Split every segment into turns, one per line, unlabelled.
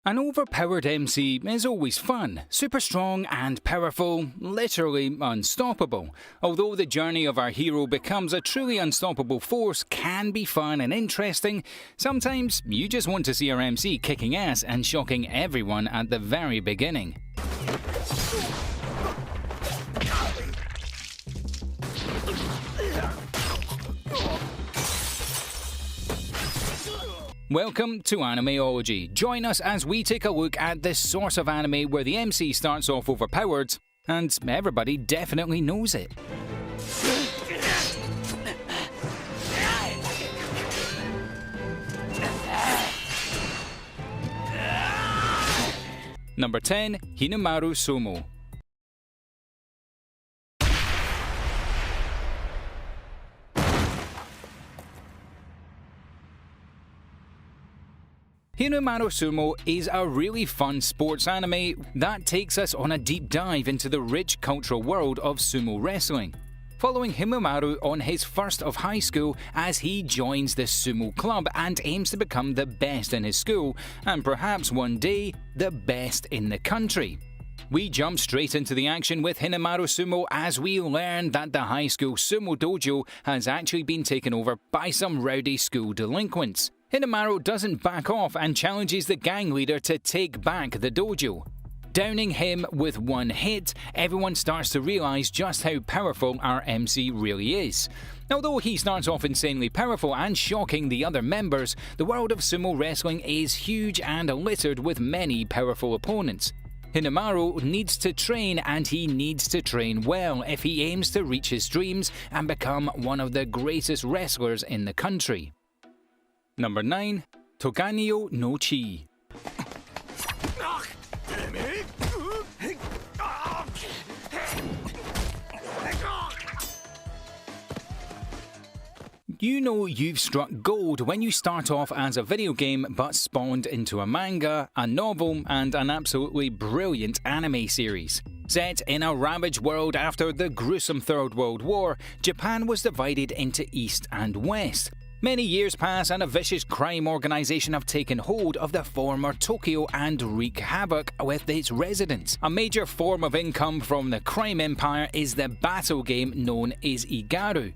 An overpowered MC is always fun, super strong and powerful, literally unstoppable. Although the journey of our hero becomes a truly unstoppable force can be fun and interesting, sometimes you just want to see our MC kicking ass and shocking everyone at the very beginning. Welcome to Animeology. Join us as we take a look at the source of anime where the MC starts off overpowered, and everybody definitely knows it. Number 10. Hinamaru Sumo. Hinamaru Sumo is a really fun sports anime that takes us on a deep dive into the rich cultural world of sumo wrestling, following Hinamaru on his first of high school as he joins the sumo club and aims to become the best in his school and perhaps one day the best in the country. We jump straight into the action with Hinamaru Sumo as we learn that the high school sumo dojo has actually been taken over by some rowdy school delinquents. Hinamaru doesn't back off and challenges the gang leader to take back the dojo. Downing him with one hit, everyone starts to realise just how powerful our MC really is. Although he starts off insanely powerful and shocking the other members, the world of sumo wrestling is huge and littered with many powerful opponents. Hinamaru needs to train, and he needs to train well if he aims to reach his dreams and become one of the greatest wrestlers in the country. Number 9. Toganyo no Chi. You know you've struck gold when you start off as a video game but spawned into a manga, a novel, and an absolutely brilliant anime series. Set in a ravaged world after the gruesome Third World War, Japan was divided into East and West. Many years pass and a vicious crime organisation have taken hold of the former Tokyo and wreak havoc with its residents. A major form of income from the crime empire is the battle game known as Igaru,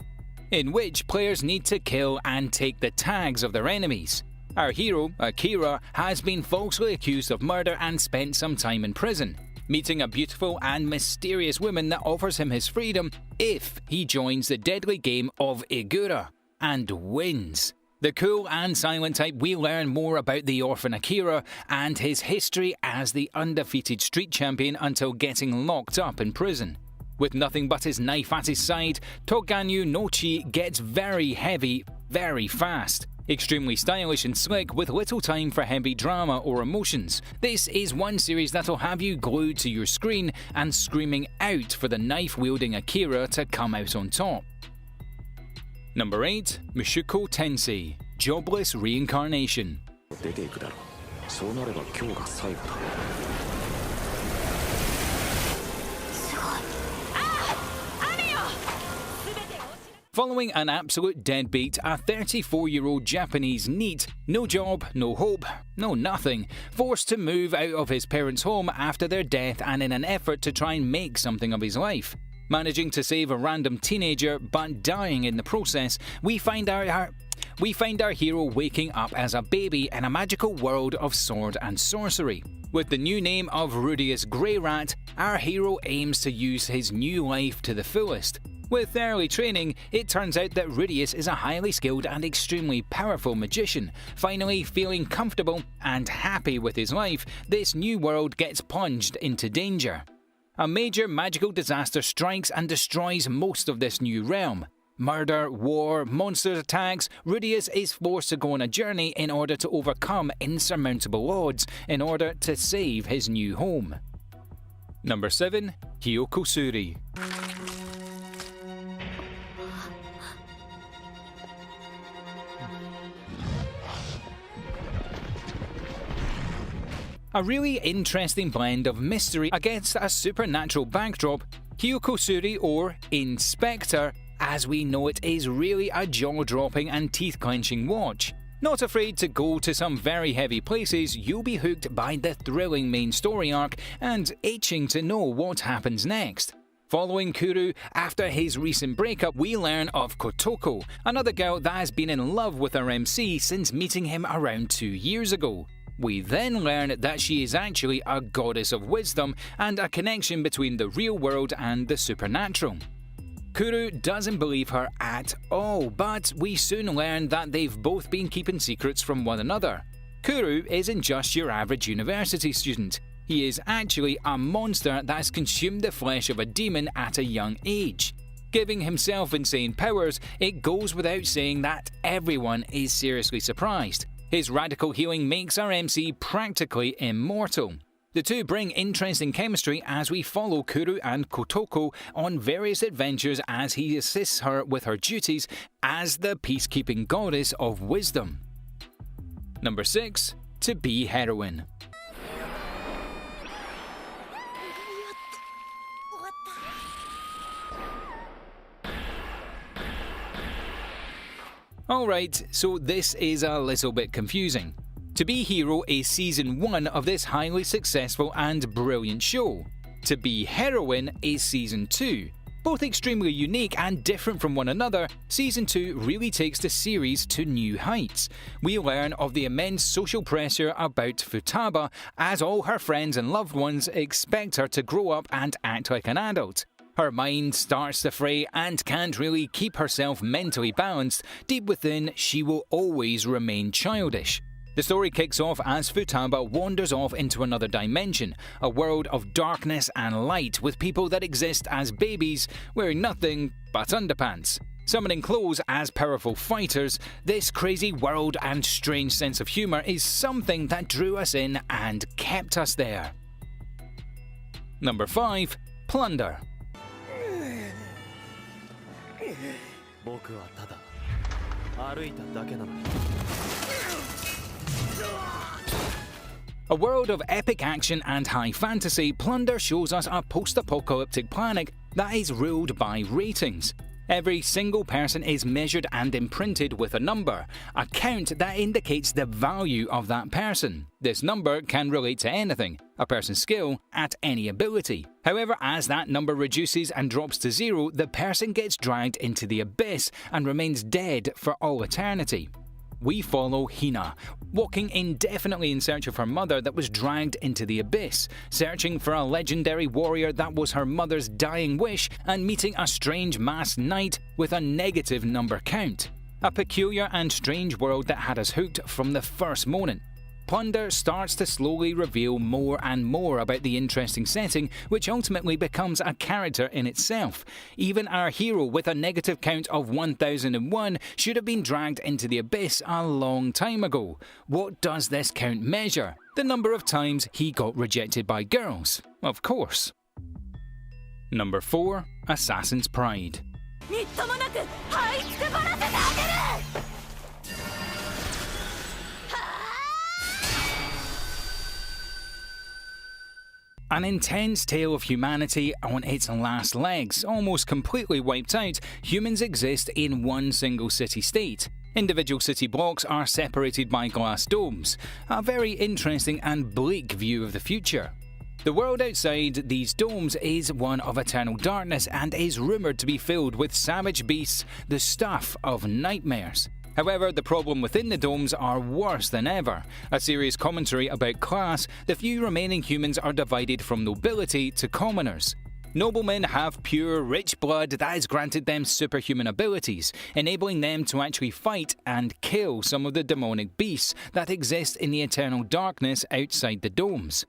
in which players need to kill and take the tags of their enemies. Our hero, Akira, has been falsely accused of murder and spent some time in prison, meeting a beautiful and mysterious woman that offers him his freedom if he joins the deadly game of Igura and wins. The cool and silent type, we learn more about the orphan Akira and his history as the undefeated street champion until getting locked up in prison. With nothing but his knife at his side, Toganyo no Chi gets very heavy, very fast. Extremely stylish and slick with little time for heavy drama or emotions. This is one series that'll have you glued to your screen and screaming out for the knife-wielding Akira to come out on top. Number 8. Mushoku Tensei, Jobless Reincarnation. Following an absolute deadbeat, a 34-year-old Japanese NEET, no job, no hope, no nothing, forced to move out of his parents' home after their death and in an effort to try and make something of his life. Managing to save a random teenager but dying in the process, we find our hero waking up as a baby in a magical world of sword and sorcery. With the new name of Rudius Greyrat, our hero aims to use his new life to the fullest. With early training, it turns out that Rudius is a highly skilled and extremely powerful magician. Finally feeling comfortable and happy with his life, this new world gets plunged into danger. A major magical disaster strikes and destroys most of this new realm. Murder, war, monster attacks, Rudius is forced to go on a journey in order to overcome insurmountable odds in order to save his new home. Number 7. Hyokosuri. A really interesting blend of mystery against a supernatural backdrop, Hyokosuri, or Inspector, as we know it, is really a jaw-dropping and teeth-clenching watch. Not afraid to go to some very heavy places, you'll be hooked by the thrilling main story arc and itching to know what happens next. Following Kuru, after his recent breakup, we learn of Kotoko, another girl that has been in love with our MC since meeting him around 2 years ago. We then learn that she is actually a goddess of wisdom and a connection between the real world and the supernatural. Kuru doesn't believe her at all, but we soon learn that they've both been keeping secrets from one another. Kuru isn't just your average university student. He is actually a monster that has consumed the flesh of a demon at a young age. Giving himself insane powers, it goes without saying that everyone is seriously surprised. His radical healing makes our MC practically immortal. The two bring interesting chemistry as we follow Kuru and Kotoko on various adventures as he assists her with her duties as the peacekeeping goddess of wisdom. Number 6. To be heroine. Alright, so this is a little bit confusing. To Be Hero is Season 1 of this highly successful and brilliant show. To Be Heroine is Season 2. Both extremely unique and different from one another, Season 2 really takes the series to new heights. We learn of the immense social pressure about Futaba, as all her friends and loved ones expect her to grow up and act like an adult. Her mind starts to fray and can't really keep herself mentally balanced. Deep within, she will always remain childish. The story kicks off as Futaba wanders off into another dimension, a world of darkness and light with people that exist as babies, wearing nothing but underpants. Summoning clothes as powerful fighters, this crazy world and strange sense of humour is something that drew us in and kept us there. Number 5. Plunder. A world of epic action and high fantasy, Plunder shows us a post-apocalyptic planet that is ruled by ratings. Every single person is measured and imprinted with a number, a count that indicates the value of that person. This number can relate to anything, a person's skill at any ability. However, as that number reduces and drops to 0, the person gets dragged into the abyss and remains dead for all eternity. We follow Hina, walking indefinitely in search of her mother that was dragged into the abyss, searching for a legendary warrior that was her mother's dying wish, and meeting a strange masked knight with a negative number count. A peculiar and strange world that had us hooked from the first moment. Plunder starts to slowly reveal more and more about the interesting setting, which ultimately becomes a character in itself. Even our hero with a negative count of 1001 should have been dragged into the abyss a long time ago. What does this count measure? The number of times he got rejected by girls, of course. Number 4. Assassin's Pride. An intense tale of humanity on its last legs. Almost completely wiped out, humans exist in one single city-state. Individual city blocks are separated by glass domes. A very interesting and bleak view of the future. The world outside these domes is one of eternal darkness and is rumoured to be filled with savage beasts, the stuff of nightmares. However, the problem within the domes are worse than ever. A serious commentary about class, the few remaining humans are divided from nobility to commoners. Noblemen have pure, rich blood that has granted them superhuman abilities, enabling them to actually fight and kill some of the demonic beasts that exist in the eternal darkness outside the domes.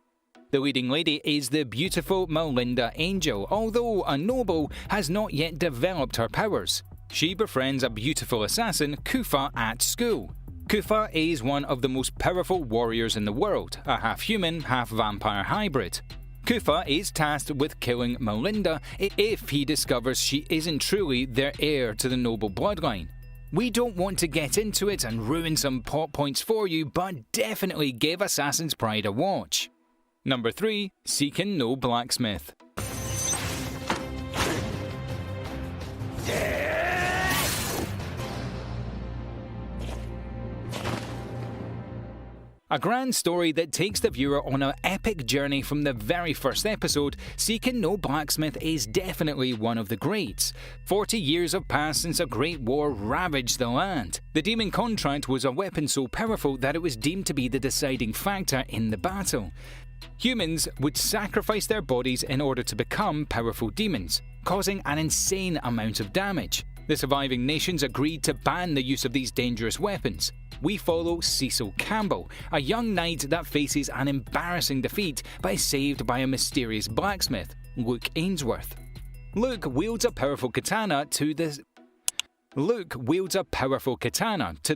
The leading lady is the beautiful Melinda Angel, although a noble has not yet developed her powers. She befriends a beautiful assassin, Kufa, at school. Kufa is one of the most powerful warriors in the world, a half-human, half-vampire hybrid. Kufa is tasked with killing Melinda if he discovers she isn't truly their heir to the noble bloodline. We don't want to get into it and ruin some plot points for you, but definitely give Assassin's Pride a watch. Number 3. Seeking No Blacksmith. A grand story that takes the viewer on an epic journey from the very first episode, Seeking No Blacksmith is definitely one of the greats. 40 years have passed since a great war ravaged the land. The demon contract was a weapon so powerful that it was deemed to be the deciding factor in the battle. Humans would sacrifice their bodies in order to become powerful demons, causing an insane amount of damage. The surviving nations agreed to ban the use of these dangerous weapons. We follow Cecil Campbell, a young knight that faces an embarrassing defeat but is saved by a mysterious blacksmith, Luke Ainsworth. Luke wields a powerful katana to the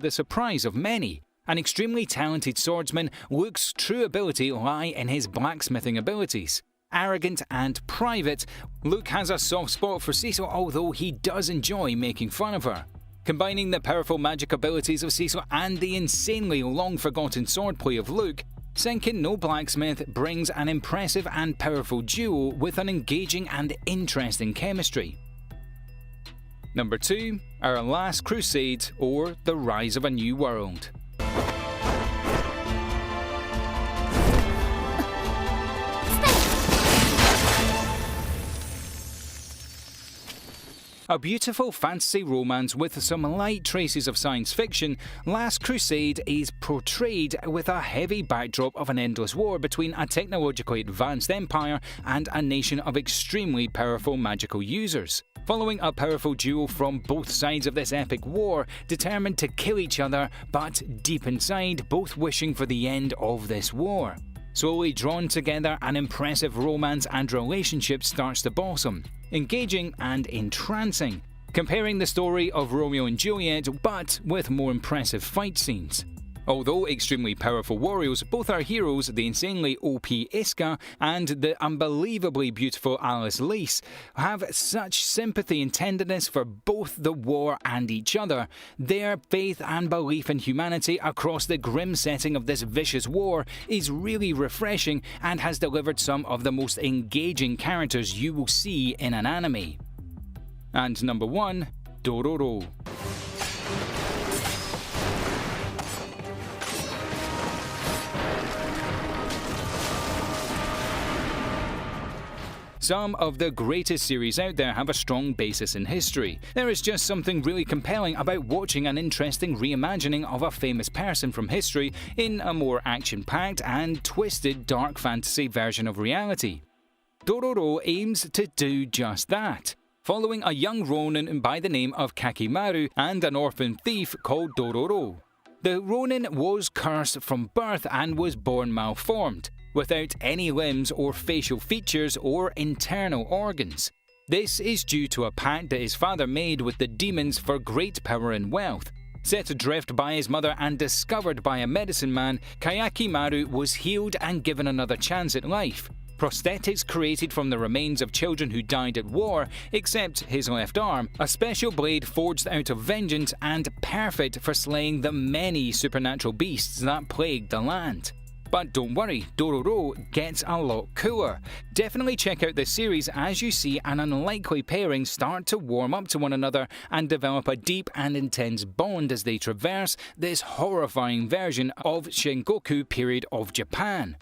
surprise of many. An extremely talented swordsman, Luke's true ability lies in his blacksmithing abilities. Arrogant and private, Luke has a soft spot for Cecil, although he does enjoy making fun of her. Combining the powerful magic abilities of Cecil and the insanely long-forgotten swordplay of Luke, Seeking No Blacksmith brings an impressive and powerful duo with an engaging and interesting chemistry. Number 2. Our Last Crusade, or The Rise of a New World. A beautiful fantasy romance with some light traces of science fiction, Last Crusade is portrayed with a heavy backdrop of an endless war between a technologically advanced empire and a nation of extremely powerful magical users. Following a powerful duo from both sides of this epic war, determined to kill each other, but deep inside both wishing for the end of this war. Slowly drawn together, an impressive romance and relationship starts to blossom, engaging and entrancing, comparing the story of Romeo and Juliet but with more impressive fight scenes. Although extremely powerful warriors, both our heroes, the insanely OP Iska and the unbelievably beautiful Alice Lease, have such sympathy and tenderness for both the war and each other. Their faith and belief in humanity across the grim setting of this vicious war is really refreshing and has delivered some of the most engaging characters you will see in an anime. And number 1, Dororo. Some of the greatest series out there have a strong basis in history. There is just something really compelling about watching an interesting reimagining of a famous person from history in a more action-packed and twisted dark fantasy version of reality. Dororo aims to do just that, following a young ronin by the name of Kakimaru and an orphan thief called Dororo. The ronin was cursed from birth and was born malformed, without any limbs or facial features or internal organs. This is due to a pact that his father made with the demons for great power and wealth. Set adrift by his mother and discovered by a medicine man, Kayakimaru was healed and given another chance at life. Prosthetics created from the remains of children who died at war, except his left arm, a special blade forged out of vengeance and perfect for slaying the many supernatural beasts that plagued the land. But don't worry, Dororo gets a lot cooler. Definitely check out this series as you see an unlikely pairing start to warm up to one another and develop a deep and intense bond as they traverse this horrifying version of Sengoku period of Japan.